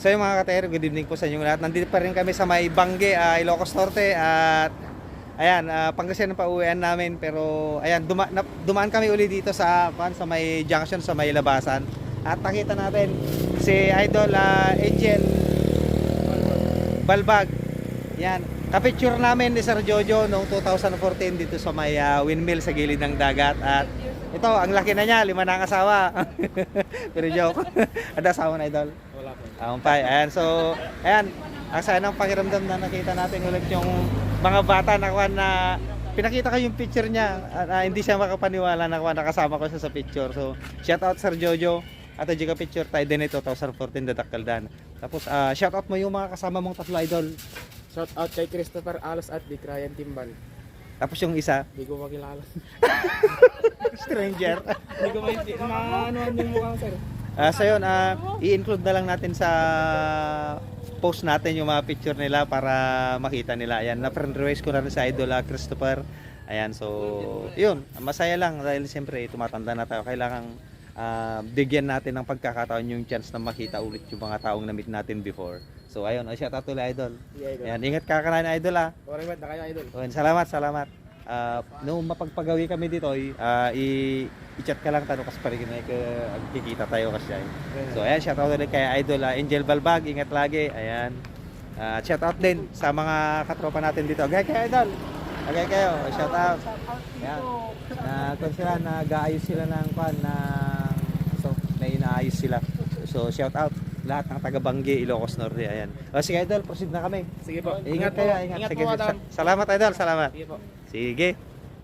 So yung mga katero, good evening po sa inyong lahat. Nandito pa rin kami sa may Bangge, Ilocos Norte at ayan, Pangasinan pa uwian namin pero ayan, dumaan kami uli dito sa may junction sa may Labasan. At nakita natin si Idol Angel Balbag. Yan. Kapicture namin ni Sir Jojo noong 2014 dito sa may windmill sa gilid ng dagat. At ito, ang laki na niya, 5 na ang asawa. Pero joke. Ada asawa na, Idol? Wala po. Umpay. Ayan, so, ayan, ang saya ng pakiramdam na nakita natin ulit yung mga bata na pinakita ko yung picture niya. Hindi siya makapaniwala na nakasama ko siya sa picture. So, shout out Sir Jojo. At yung picture tayo din ito, 2014 Dadakkaldan. Tapos, shout out mo yung mga kasama mong tatlo, Idol. Shout out kay Christopher Alos at Dick Ryan Timbal. Tapos yung isa, Hindi ko makilala. stranger. Hindi ko maanuhan yung mukha, sir. So yun, i-include na lang natin sa post natin yung mga picture nila para makita nila. Ayan, na-friend request ko na rin sa Idol Christopher. Ayan, so yun, masaya lang dahil siyempre tumatanda na tayo. Kailangan bigyan natin ng pagkakataon yung chance na makita ulit yung mga taong na-meet natin before. So ayun, shout out ulit, Idol. Yeah, Idol. Ayan, ingat ka na Idol Sorry, na kayo, Idol. Ayan, salamat. Nung mapagpagawi kami dito, i-chat ka lang tanong kasi pa rin kikita tayo kasi. So ayan, shout out ulit kay Idol Angel Balbag, ingat lagi. Ayan. Shout out din sa mga katropa natin dito. Agay kayo, Idol. Agay kayo, shout out. Ayan. Kung sila nag-aayos sila ng so may inaayos sila. So shout out lahat ng taga Bangge, Ilocos Norte. Ayan. Sige, Idol, proceed na kami. Sige po. Ingat kayo, ingat. Ingat Sige, po, Madam. salamat, Idol, salamat. Sige po. Sige.